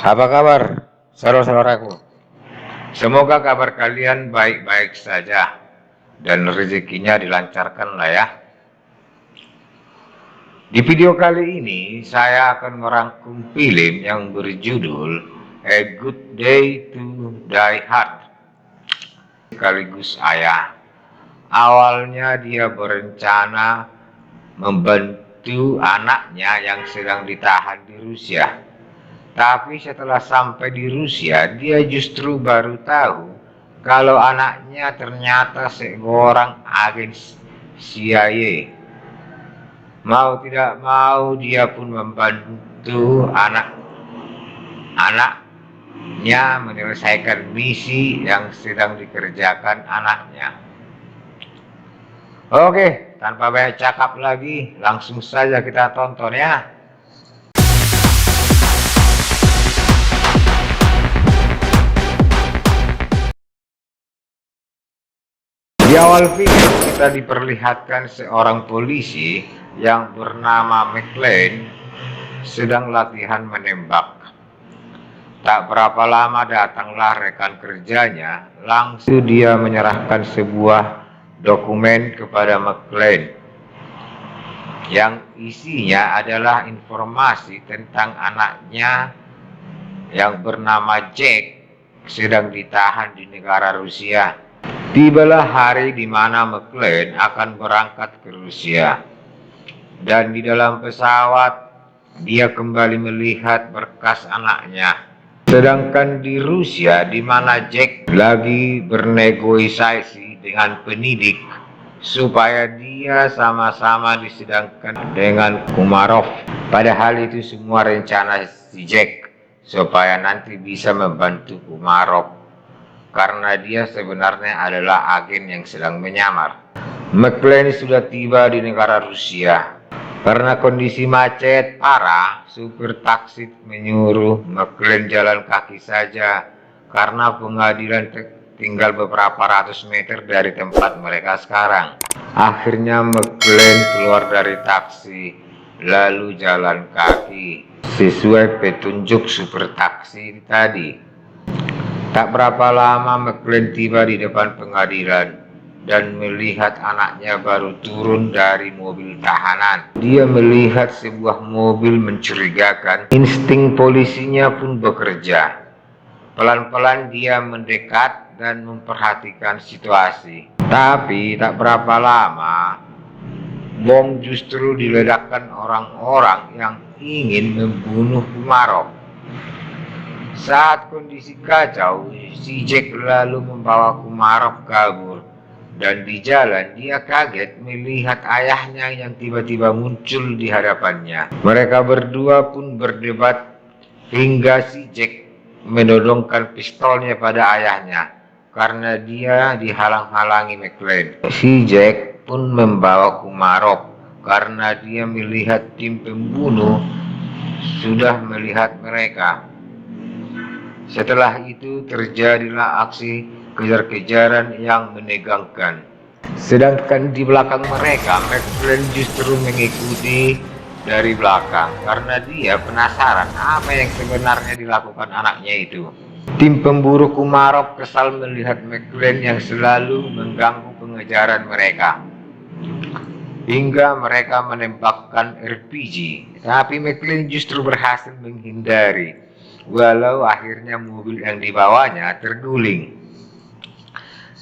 Apa kabar, saudara-saudaraku? Semoga kabar kalian baik-baik saja dan rezekinya dilancarkan lah ya. Di video kali ini saya akan merangkum film yang berjudul A Good Day to Die Hard sekaligus Ayah. Awalnya dia berencana membantu anaknya yang sedang ditahan di Rusia. Tapi setelah sampai di Rusia, dia justru baru tahu kalau anaknya ternyata seorang agen CIA. Mau tidak mau dia pun membantu anaknya menyelesaikan misi yang sedang dikerjakan anaknya. Oke, tanpa banyak cakap lagi, langsung saja kita tonton ya. Di awal film kita diperlihatkan seorang polisi yang bernama McClane sedang latihan menembak. Tak berapa lama datanglah rekan kerjanya, langsung dia menyerahkan sebuah dokumen kepada McClane yang isinya adalah informasi tentang anaknya yang bernama Jack sedang ditahan di negara Rusia. Tibalah hari di mana McClane akan berangkat ke Rusia. Dan di dalam pesawat, dia kembali melihat berkas anaknya. Sedangkan di Rusia, di mana Jack lagi bernegosiasi dengan penyidik supaya dia sama-sama disidangkan dengan Komarov. Padahal itu semua rencana si Jack supaya nanti bisa membantu Komarov, karena dia sebenarnya adalah agen yang sedang menyamar. McClane sudah tiba di negara Rusia. Karena kondisi macet parah, supir taksi menyuruh McClane jalan kaki saja karena pengadilan tinggal beberapa ratus meter dari tempat mereka sekarang. Akhirnya McClane keluar dari taksi lalu jalan kaki sesuai petunjuk supir taksi tadi. Tak berapa lama McClane tiba di depan pengadilan dan melihat anaknya baru turun dari mobil tahanan. Dia melihat sebuah mobil mencurigakan. Insting polisinya pun bekerja. Pelan-pelan dia mendekat dan memperhatikan situasi. Tapi tak berapa lama, bom justru diledakkan orang-orang yang ingin membunuh Komarov. Saat kondisi kacau, si Jack lalu membawa Komarov kabur. Dan di jalan dia kaget melihat ayahnya yang tiba-tiba muncul di hadapannya. Mereka berdua pun berdebat hingga si Jack menodongkan pistolnya pada ayahnya karena dia dihalang-halangi McClane. Si Jack pun membawa Komarov karena dia melihat tim pembunuh sudah melihat mereka. Setelah itu terjadilah aksi kejar-kejaran yang menegangkan. Sedangkan di belakang mereka, McClane justru mengikuti dari belakang karena dia penasaran apa yang sebenarnya dilakukan anaknya itu. Tim pemburu Komarov kesal melihat McClane yang selalu mengganggu pengejaran mereka. Hingga mereka menembakkan RPG, tapi McClane justru berhasil menghindari. Walau akhirnya mobil yang dibawanya terguling.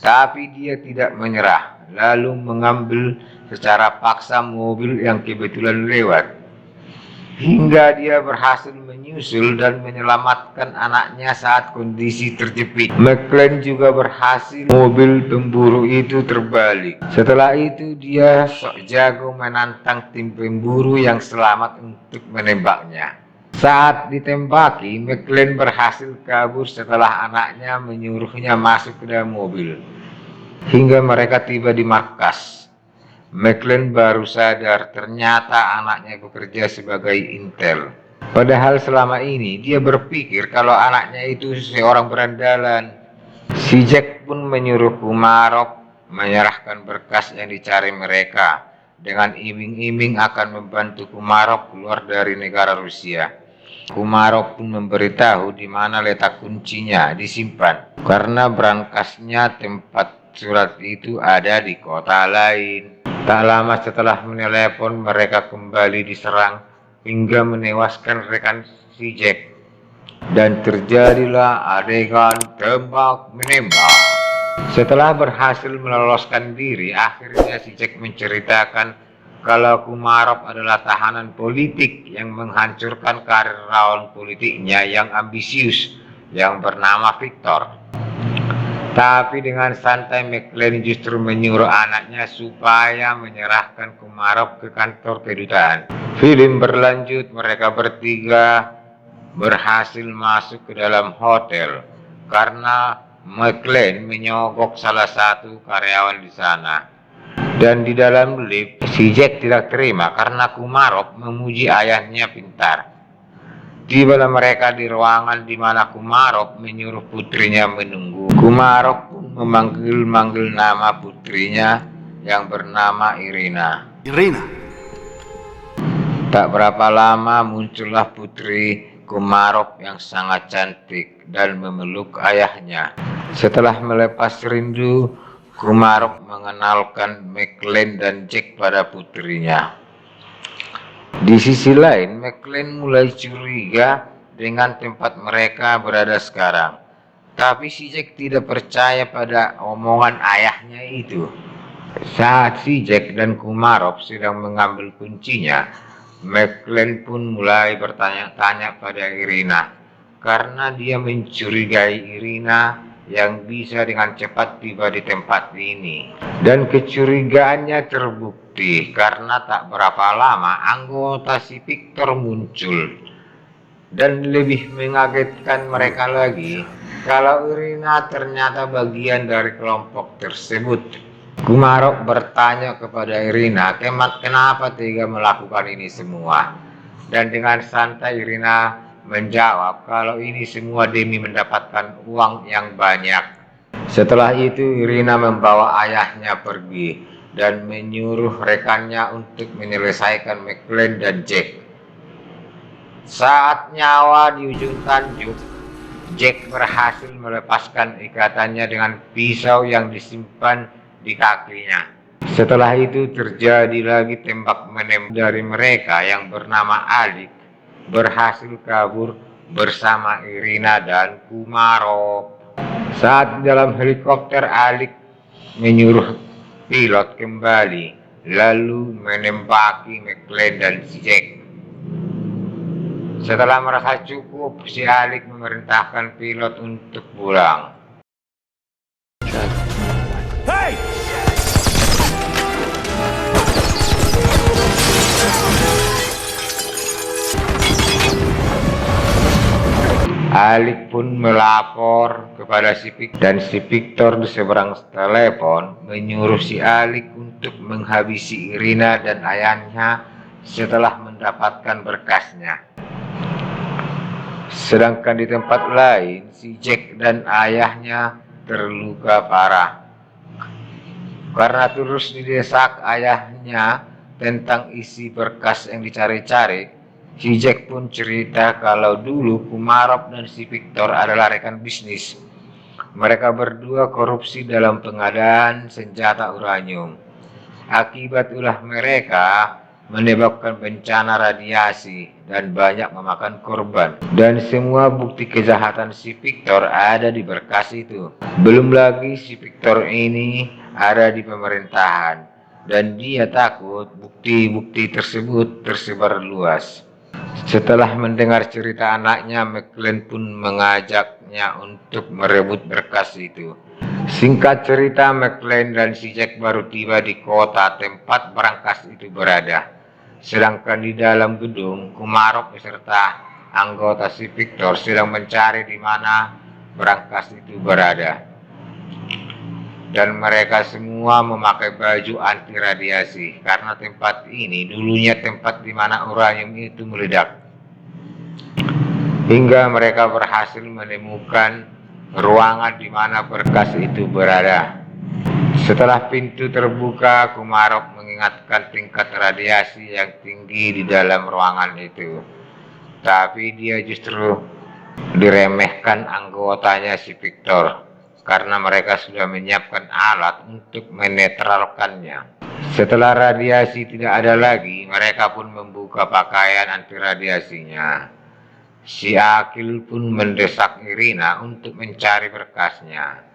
Tapi dia tidak menyerah, lalu mengambil secara paksa mobil yang kebetulan lewat. Hingga dia berhasil menyusul dan menyelamatkan anaknya saat kondisi terjepit. McClane juga berhasil mobil pemburu itu terbalik. Setelah itu dia sok jago menantang tim pemburu yang selamat untuk menembaknya. Saat ditembaki, McClane berhasil kabur setelah anaknya menyuruhnya masuk ke dalam mobil. Hingga mereka tiba di markas. McClane baru sadar ternyata anaknya bekerja sebagai intel. Padahal selama ini dia berpikir kalau anaknya itu seorang berandalan. Si Jack pun menyuruh Komarov menyerahkan berkas yang dicari mereka dengan iming-iming akan membantu Komarov keluar dari negara Rusia. Kumarov pun memberitahu di mana letak kuncinya disimpan, karena berangkasnya tempat surat itu ada di kota lain. Tak lama setelah menelepon, mereka kembali diserang hingga menewaskan rekan si Jack. Dan terjadilah adegan tembak menembak. Setelah berhasil meloloskan diri, akhirnya si Jack menceritakan kalau Kumarov adalah tahanan politik yang menghancurkan karir lawan politiknya yang ambisius yang bernama Victor. Tapi dengan santai, McLean justru menyuruh anaknya supaya menyerahkan Kumarov ke kantor kedutaan. Film berlanjut, mereka bertiga berhasil masuk ke dalam hotel karena McLean menyogok salah satu karyawan di sana. Dan di dalam lift, si Jack tidak terima karena Kumarov memuji ayahnya pintar. Tibalah mereka di ruangan di mana Kumarov menyuruh putrinya menunggu. Kumarov pun memanggil-manggil nama putrinya yang bernama Irina. Tak berapa lama muncullah putri Kumarov yang sangat cantik dan memeluk ayahnya. Setelah melepas rindu, Kumarov mengenalkan McLean dan Jack pada putrinya. Di sisi lain, McLean mulai curiga dengan tempat mereka berada sekarang. Tapi si Jack tidak percaya pada omongan ayahnya itu. Saat si Jack dan Kumarov sedang mengambil kuncinya, McLean pun mulai bertanya-tanya pada Irina, karena dia mencurigai Irina yang bisa dengan cepat tiba di tempat ini. Dan kecurigaannya terbukti karena tak berapa lama anggota si Victor muncul. Dan lebih mengagetkan mereka lagi, kalau Irina ternyata bagian dari kelompok tersebut. Kumarov bertanya kepada Irina, kenapa tega melakukan ini semua? Dan dengan santai Irina menjawab kalau ini semua demi mendapatkan uang yang banyak. Setelah itu Irina membawa ayahnya pergi dan menyuruh rekannya untuk menyelesaikan McLean dan Jack. Saat nyawa di ujung tanduk, Jack berhasil melepaskan ikatannya dengan pisau yang disimpan di kakinya. Setelah itu terjadi lagi tembak menembak dari mereka yang bernama Alik berhasil kabur bersama Irina dan Kumarov. Saat di dalam helikopter, Alik menyuruh pilot kembali lalu menembaki McLean dan si Jack. Setelah merasa cukup, si Alik memerintahkan pilot untuk pulang. Hey! Alik pun melapor kepada si Victor, dan si Victor di seberang telepon menyuruh si Alik untuk menghabisi Irina dan ayahnya setelah mendapatkan berkasnya. Sedangkan di tempat lain, si Jack dan ayahnya terluka parah. Karena terus didesak ayahnya tentang isi berkas yang dicari-cari, si Jack pun cerita kalau dulu Kumarov dan si Victor adalah rekan bisnis. Mereka berdua korupsi dalam pengadaan senjata uranium. Akibat ulah mereka menyebabkan bencana radiasi dan banyak memakan korban. Dan semua bukti kejahatan si Victor ada di berkas itu. Belum lagi si Victor ini ada di pemerintahan dan dia takut bukti-bukti tersebut tersebar luas. Setelah mendengar cerita anaknya, McLean pun mengajaknya untuk merebut berkas itu. Singkat cerita, McLean dan si Jack baru tiba di kota tempat berangkas itu berada. Sedangkan di dalam gedung, Kumarov beserta anggota si Victor sedang mencari di mana berangkas itu berada. Dan mereka semua memakai baju anti radiasi karena tempat ini dulunya tempat di mana uranium itu meledak. Hingga mereka berhasil menemukan ruangan di mana berkas itu berada. Setelah pintu terbuka, Kumarov mengingatkan tingkat radiasi yang tinggi di dalam ruangan itu. tapi dia justru diremehkan anggotanya si Victor karena mereka sudah menyiapkan alat untuk menetralkannya. Setelah radiasi tidak ada lagi, mereka pun membuka pakaian anti radiasinya. Si Akil pun mendesak Irina untuk mencari berkasnya.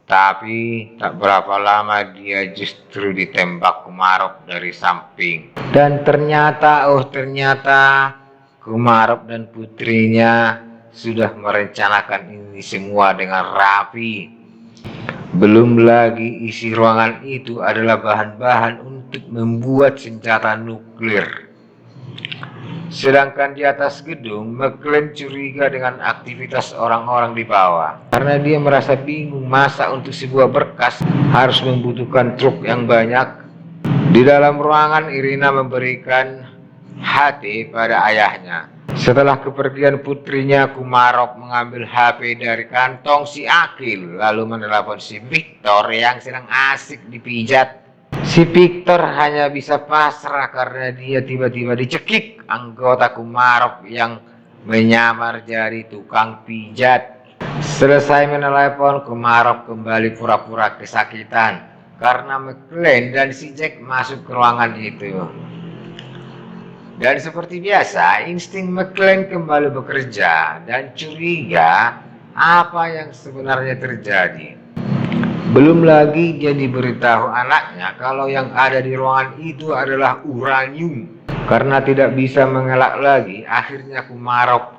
Tapi tak berapa lama dia justru ditembak Kumarov dari samping. Dan ternyata Kumarov dan putrinya sudah merencanakan ini semua dengan rapi. Belum lagi isi ruangan itu adalah bahan-bahan untuk membuat senjata nuklir. Sedangkan di atas gedung, McLean curiga dengan aktivitas orang-orang di bawah. Karena dia merasa bingung masa untuk sebuah berkas harus membutuhkan truk yang banyak. Di dalam ruangan, Irina memberikan HP pada ayahnya. Setelah kepergian putrinya, Kumarov mengambil HP dari kantong si Akil, lalu menelepon si Victor yang sedang asik dipijat. Si Victor hanya bisa pasrah karena dia tiba-tiba dicekik anggota Kumarov yang menyamar jadi tukang pijat. Selesai menelepon, Kumarov kembali pura-pura kesakitan karena McLean dan si Jack masuk ke ruangan itu. Dan seperti biasa, insting McLean kembali bekerja dan curiga apa yang sebenarnya terjadi. Belum lagi dia diberitahu anaknya kalau yang ada di ruangan itu adalah uranium. Karena tidak bisa mengelak lagi, akhirnya Kumarov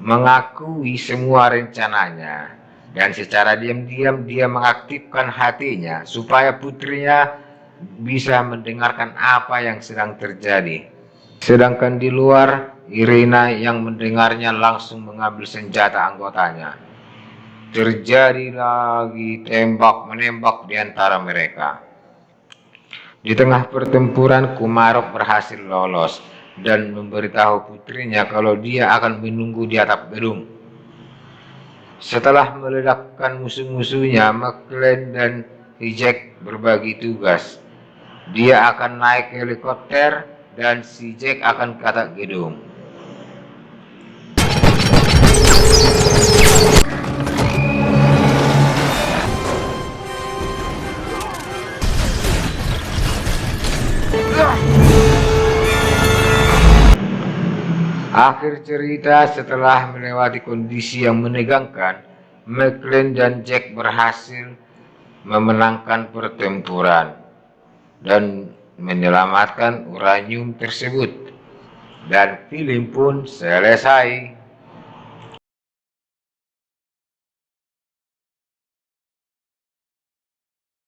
mengakui semua rencananya. Dan secara diam-diam dia mengaktifkan hatinya supaya putrinya bisa mendengarkan apa yang sedang terjadi. Sedangkan di luar, Irina yang mendengarnya langsung mengambil senjata anggotanya. Terjadi lagi tembak-menembak di antara mereka. Di tengah pertempuran, Kumarov berhasil lolos dan memberitahu putrinya kalau dia akan menunggu di atap gedung. Setelah meledakkan musuh-musuhnya, McLean dan Jack berbagi tugas. Dia akan naik helikopter dan si Jack akan ke atap gedung. Akhir cerita, setelah melewati kondisi yang menegangkan, McLean dan Jack berhasil memenangkan pertempuran dan menyelamatkan uranium tersebut. Dan film pun selesai.